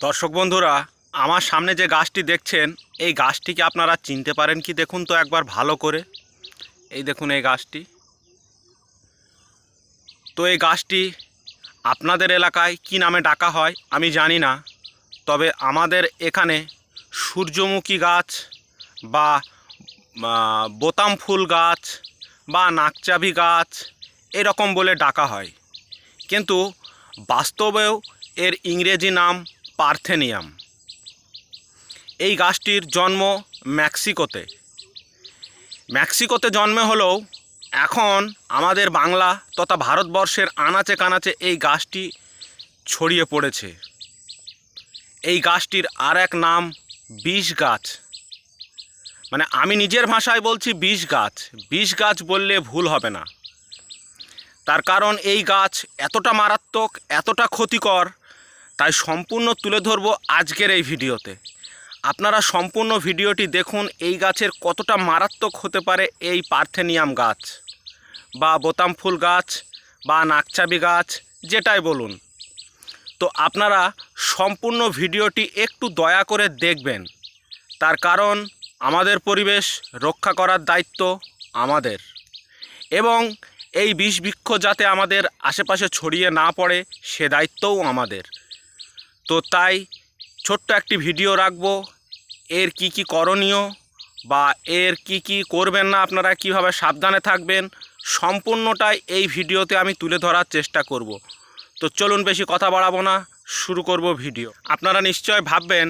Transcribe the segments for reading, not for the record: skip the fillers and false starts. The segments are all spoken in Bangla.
দর্শক বন্ধুরা, আমার সামনে যে গাছটি দেখছেন, এই গাছটিকে আপনারা চিনতে পারেন কি দেখুন তো একবার ভালো করে। এই দেখুন এই গাছটি। তো এই গাছটি আপনাদের এলাকায় কি নামে ডাকা হয় আমি জানি না, তবে আমাদের এখানে সূর্যমুখী গাছ বা বোতাম ফুল গাছ বা নাকচাবি গাছ এরকম বলে ডাকা হয়, কিন্তু বাস্তবেও এর ইংরেজি নাম পার্থেনিয়াম। এই গাছটির জন্ম মেক্সিকোতে জন্মে হলেও এখন আমাদের বাংলা তথা ভারতবর্ষের আনাচে কানাচে এই গাছটি ছড়িয়ে পড়েছে। এই গাছটির আর এক নাম বিষ গাছ, মানে আমি নিজের ভাষায় বলছি বিষ গাছ বললে ভুল হবে না। তার কারণ এই গাছ এতটা মারাত্মক, এতটা ক্ষতিকর, তাই সম্পূর্ণ তুলে ধরবো আজকের এই ভিডিওতে। আপনারা সম্পূর্ণ ভিডিওটি দেখুন, এই গাছের কতটা মারাত্মক হতে পারে এই পার্থেনিয়াম গাছ বা বোতাম ফুল গাছ বা নাকচাবি গাছ, যেটাই বলুন। তো আপনারা সম্পূর্ণ ভিডিওটি একটু দয়া করে দেখবেন, তার কারণ আমাদের পরিবেশ রক্ষা করার দায়িত্ব আমাদের, এবং এই বিষবৃক্ষ যাতে আমাদের আশেপাশে ছড়িয়ে না পড়ে সে দায়িত্বও আমাদের। তো তাই ছোট্ট একটি ভিডিও রাখবো, এর কি কি করণীয় বা এর কি কি করবেন না, আপনারা কিভাবে সাবধানে থাকবেন, সম্পূর্ণটাই এই ভিডিওতে আমি তুলে ধরার চেষ্টা করব। তো চলুন বেশি কথা বাড়াবো না, শুরু করব ভিডিও। আপনারা নিশ্চয় ভাববেন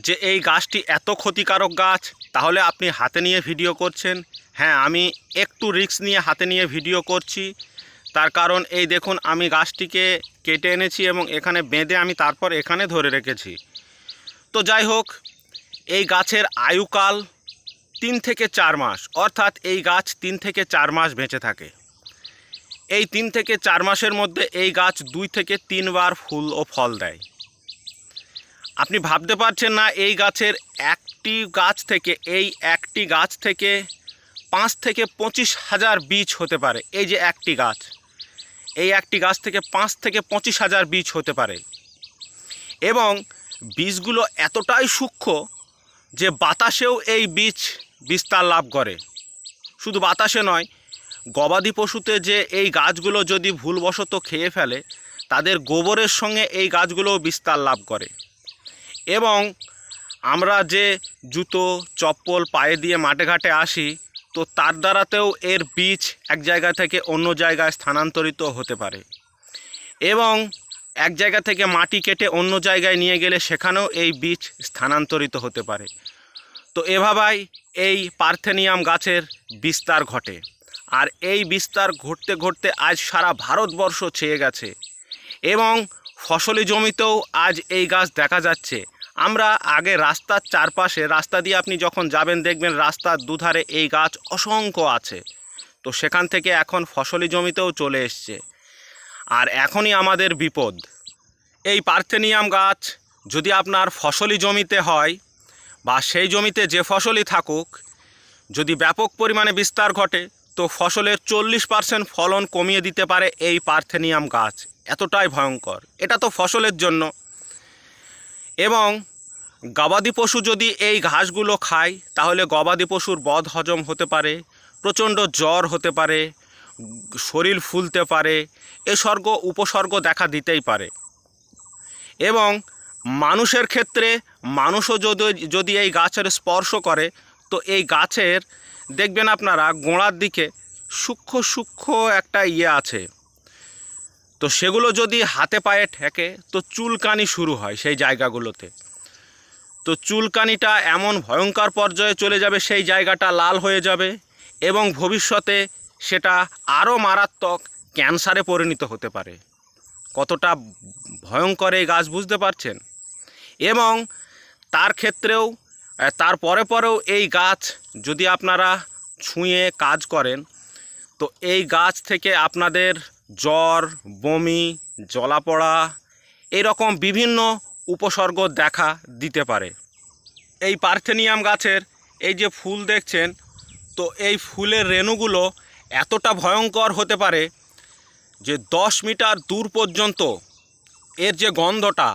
যে এই গাছটি এত ক্ষতিকারক গাছ, তাহলে আপনি হাতে নিয়ে ভিডিও করছেন। হ্যাঁ, আমি একটু রিস্ক নিয়ে হাতে নিয়ে ভিডিও করছি। তার কারণ এই দেখুন, আমি গাছটিকে কেটে এনেছি এবং এখানে বেঁধে আমি তারপর এখানে ধরে রেখেছি। তো যাই হোক, এই গাছের আয়ুকাল 3 থেকে 4 মাস, অর্থাৎ এই গাছ 3 থেকে 4 মাস বেঁচে থাকে। এই 3 থেকে 4 মাসের মধ্যে এই গাছ 2 থেকে 3 বার ফুল ও ফল দেয়। আপনি ভাবতে পারছেন না, এই গাছের একটি গাছ থেকে 5 থেকে 25,000 বীজ হতে পারে। এই যে একটি গাছ থেকে 5 থেকে 25,000 বীজ হতে পারে, এবং বীজগুলো এতটাই সূক্ষ্ম যে বাতাসেও এই বীজ বিস্তার লাভ করে। শুধু বাতাসে নয়, গবাদি পশুতে যে এই গাছগুলো যদি ভুলবশত খেয়ে ফেলে, তাদের গোবরের সঙ্গে এই গাছগুলোও বিস্তার লাভ করে। এবং আমরা যে জুতো চপ্পল পায়ে দিয়ে মাঠে ঘাটে আসি, তো তার দ্বারাতেও এর বীজ এক জায়গা থেকে অন্য জায়গায় স্থানান্তরিত হতে পারে, এবং এক জায়গা থেকে মাটি কেটে অন্য জায়গায় নিয়ে গেলে সেখানেও এই বীজ স্থানান্তরিত হতে পারে। তো এভাবেই এই পার্থেনিয়াম গাছের বিস্তার ঘটে, আর এই বিস্তার ঘটতে ঘটতে আজ সারা ভারতবর্ষ ছেয়ে গেছে, এবং ফসলি জমিতেও আজ এই গাছ দেখা যাচ্ছে। আমরা আগে রাস্তার চারপাশে, রাস্তা দিয়ে আপনি যখন যাবেন দেখবেন রাস্তার দুধারে এই গাছ অসংখ্য আছে। তো সেখান থেকে এখন ফসলি জমিতেও চলে এসছে, আর এখনই আমাদের বিপদ। এই পার্থেনিয়াম গাছ যদি আপনার ফসলি জমিতে হয় বা সেই জমিতে যে ফসলই থাকুক, যদি ব্যাপক পরিমাণে বিস্তার ঘটে, তো ফসলের 40% ফলন কমিয়ে দিতে পারে এই পার্থেনিয়াম গাছ। এতটাই ভয়ঙ্কর এটা তো ফসলের জন্য। এবং গবাদি পশু যদি এই ঘাসগুলো খায়, তাহলে গবাদি পশুর বদ হজম হতে পারে, প্রচণ্ড জ্বর হতে পারে, শরীর ফুলতে পারে, উপসর্গ দেখা দিতেই পারে। এবং মানুষের ক্ষেত্রে, মানুষও যদি এই গাছের স্পর্শ করে, তো এই গাছের দেখবেন আপনারা গোড়ার দিকে সূক্ষ্ম একটা আছে, তো সেগুলো যদি হাতে পায়ে ঠেকে তো চুলকানি শুরু হয় সেই জায়গাগুলোতে। তো চুলকানিটা এমন ভয়ঙ্কর পর্যায়ে চলে যাবে, সেই জায়গাটা লাল হয়ে যাবে, এবং ভবিষ্যতে সেটা আরও মারাত্মক ক্যান্সারে পরিণত হতে পারে। কতটা ভয়ঙ্কর এই গাছ বুঝতে পারছেন? এবং তার ক্ষেত্রেও পরেও এই গাছ যদি আপনারা ছুঁয়ে কাজ করেন, তো এই গাছ থেকে আপনাদের জ্বর, বমি, জ্বলাপোড়া এরকম বিভিন্ন উপসর্গ দেখা দিতে পারে। এই পার্থেনিয়াম গাছের এই যে ফুল দেখছেন, তো এই ফুলের রেণুগুলো এতটা ভয়ঙ্কর হতে পারে যে 10 মিটার দূর পর্যন্ত এর যে গন্ধটা,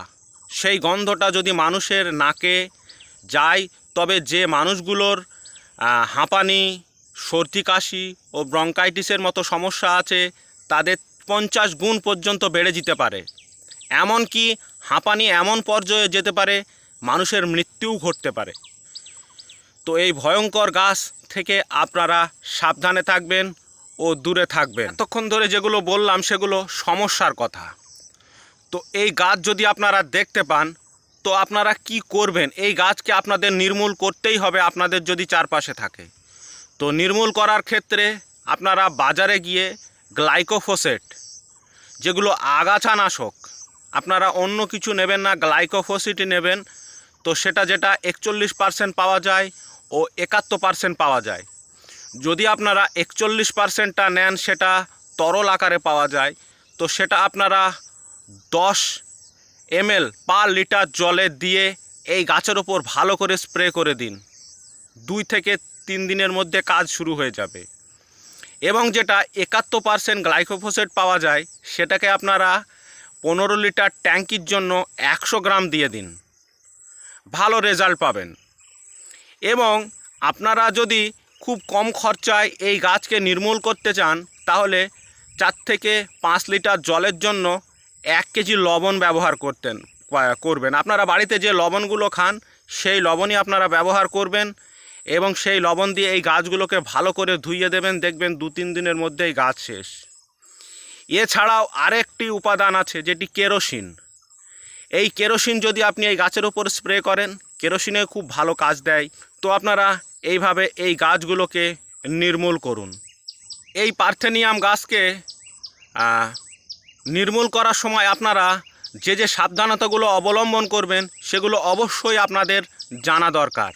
সেই গন্ধটা যদি মানুষের নাকে যায়, তবে যে মানুষগুলোর হাঁপানি, সর্দি কাশি ও ব্রঙ্কাইটিসের মতো সমস্যা আছে তাদের 50 গুণ পর্যন্ত বেড়ে যেতে পারে। এমনকি হাঁপানি এমন পর্যায়ে যেতে পারে মানুষের মৃত্যুও ঘটতে পারে। তো এই ভয়ঙ্কর গাছ থেকে আপনারা সাবধানে থাকবেন ও দূরে থাকবেন। এতক্ষণ ধরে যেগুলো বললাম সেগুলো সমস্যার কথা। তো এই গাছ যদি আপনারা দেখতে পান তো আপনারা কি করবেন? এই গাছকে আপনাদের নির্মূল করতেই হবে আপনাদের যদি চারপাশে থাকে। তো নির্মূল করার ক্ষেত্রে আপনারা বাজারে গিয়ে গ্লাইকোফোসেট, যেগুলো আগাছানাশক, আপনারা অন্য কিছু নেবেন না, গ্লাইকোফোসেটই নেবেন। তো সেটা যেটা 41% পাওয়া যায় ও 71% পাওয়া যায়। যদি আপনারা 41%টা নেন, সেটা তরল আকারে পাওয়া যায়, তো সেটা আপনারা 10 ml পার লিটার জলে দিয়ে এই গাছের ওপর ভালো করে স্প্রে করে দিন। 2 থেকে 3 দিনের মধ্যে কাজ শুরু হয়ে যাবে। এবং যেটা 71% গ্লাইকোফোসেট পাওয়া যায় সেটাকে আপনারা 15 লিটার ট্যাঙ্কির জন্য 100 গ্রাম দিয়ে দিন, ভালো রেজাল্ট পাবেন। এবং আপনারা যদি খুব কম খরচায় এই গাছকে নির্মূল করতে চান তাহলে 4 থেকে 5 লিটার জলের জন্য 1 কেজি লবণ ব্যবহার করবেন। আপনারা বাড়িতে যে লবণগুলো খান সেই লবণই আপনারা ব্যবহার করবেন এবং সেই লবণ দিয়ে এই গাছগুলোকে ভালো করে ধুইয়ে দেবেন। দেখবেন 2-3 দিনের মধ্যেই গাছ শেষ। এছাড়াও আরেকটি উপাদান আছে যেটি কেরোসিন। এই কেরোসিন যদি আপনি এই গাছের উপর স্প্রে করেন, কেরোসিনে খুব ভালো কাজ দেয়। তো আপনারা এইভাবে এই গাছগুলোকে নির্মূল করুন। এই পার্থেনিয়াম গাছকে নির্মূল করার সময় আপনারা যে যে সাবধানতাগুলো অবলম্বন করবেন সেগুলো অবশ্যই আপনাদের জানা দরকার।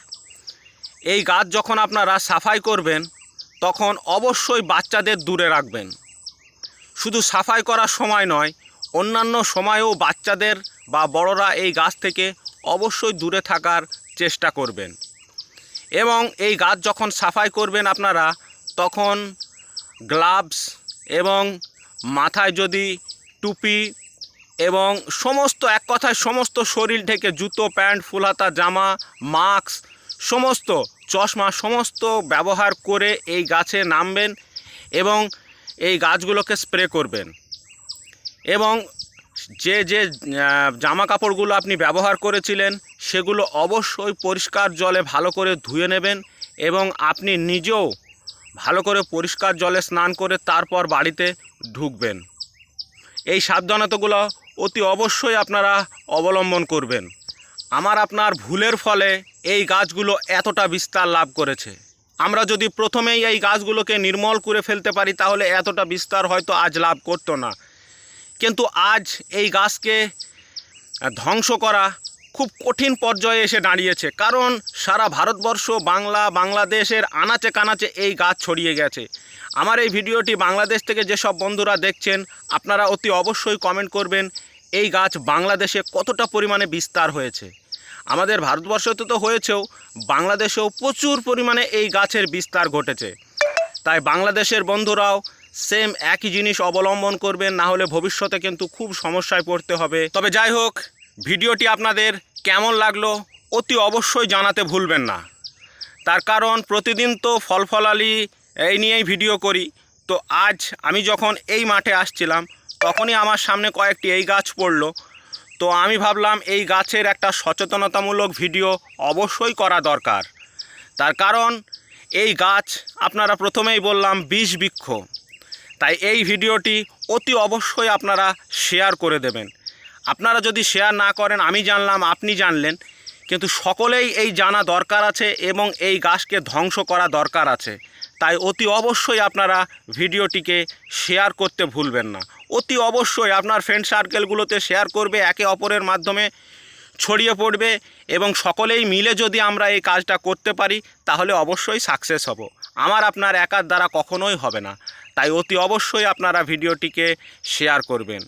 এই গাছ যখন আপনারা সাফাই করবেন তখন অবশ্যই বাচ্চাদের দূরে রাখবেন। শুধু সাফাই করার সময় নয়, অন্যান্য সময়েও বাচ্চাদের বা বড়রা এই গাছ থেকে অবশ্যই দূরে থাকার চেষ্টা করবেন। এবং এই গাছ যখন সাফাই করবেন আপনারা তখন গ্লাভস এবং মাথায় যদি টুপি এবং সমস্ত, এক কথায় সমস্ত শরীর ঢেকে জুতো, প্যান্ট, ফুলহাতা জামা, মাস্ক, সমস্ত চশমা সমস্ত ব্যবহার করে এই গাছে নামবেন এবং এই গাছগুলোকে স্প্রে করবেন। এবং যে যে জামা কাপড়গুলো আপনি ব্যবহার করেছিলেন সেগুলো অবশ্যই পরিষ্কার জলে ভালো করে ধুয়ে নেবেন এবং আপনি নিজেও ভালো করে পরিষ্কার জলে স্নান করে তারপর বাড়িতে ঢুকবেন। এই সাবধানতাগুলো অতি অবশ্যই আপনারা অবলম্বন করবেন। আমার আপনার ভুলের ফলে এই গাছগুলো এতটা বিস্তার লাভ করেছে। আমরা যদি প্রথমেই এই গাছগুলোকে নির্মূল করে ফেলতে পারি তাহলে এতটা বিস্তার হয়তো আজ লাভ করতো না। কিন্তু আজ এই গাছকে ধ্বংস করা খুব কঠিন পর্যায়ে এসে দাঁড়িয়েছে, কারণ সারা ভারতবর্ষ, বাংলাদেশের আনাচে কানাচে এই গাছ ছড়িয়ে গেছে। আমার এই ভিডিওটি বাংলাদেশ থেকে যেসব বন্ধুরা দেখছেন আপনারা অতি অবশ্যই কমেন্ট করবেন এই গাছ বাংলাদেশে কতটা পরিমাণে বিস্তার হয়েছে। আমাদের ভারতবর্ষতে তো হয়েছেও, বাংলাদেশেও প্রচুর পরিমাণে এই গাছের বিস্তার ঘটেছে। তাই বাংলাদেশের বন্ধুরাও সেম একই জিনিস অবলম্বন করবেন, না হলে ভবিষ্যতে কিন্তু খুব সমস্যায় পড়তে হবে। তবে যাই হোক, ভিডিওটি আপনাদের কেমন লাগলো অতি অবশ্যই জানাতে ভুলবেন না। তার কারণ প্রতিদিন তো ফলফলালি এই নিয়েই ভিডিও করি। তো আজ আমি যখন এই মাঠে আসছিলাম তখনই আমার সামনে কয়েকটি এই গাছ পড়লো। তো আমি ভাবলাম এই গাছের একটা সচেতনতামূলক ভিডিও অবশ্যই করা দরকার। তার কারণ এই গাছ আপনারা প্রথমেই বললাম বিষ বৃক্ষ, তাই এই ভিডিওটি অতি অবশ্যই আপনারা শেয়ার করে দেবেন। আপনারা যদি শেয়ার না করেন, আমি জানলাম আপনি জানলেন, কিন্তু সকলেই এই জানা দরকার আছে এবং এই গাছকে ধ্বংস করা দরকার আছে। তাই অতি অবশ্যই আপনারা ভিডিওটিকে শেয়ার করতে ভুলবেন না। অতি অবশ্যই আপনার ফ্রেন্ড সার্কেলগুলোতে শেয়ার করবে, একে অপরের মাধ্যমে ছড়িয়ে পড়বে এবং সকলেই মিলে যদি আমরা এই কাজটা করতে পারি তাহলে অবশ্যই সাকসেস হব। আমার আপনার একার দ্বারা কখনোই হবে না। তাই অতি অবশ্যই আপনারা ভিডিওটিকে শেয়ার করবেন।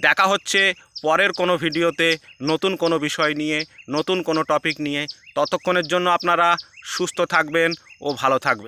দেখা হচ্ছে পরের কোনো ভিডিওতে নতুন কোনো বিষয় নিয়ে, নতুন কোনো টপিক নিয়ে। ততক্ষণের জন্য আপনারা সুস্থ থাকবেন ও ভালো থাকবেন।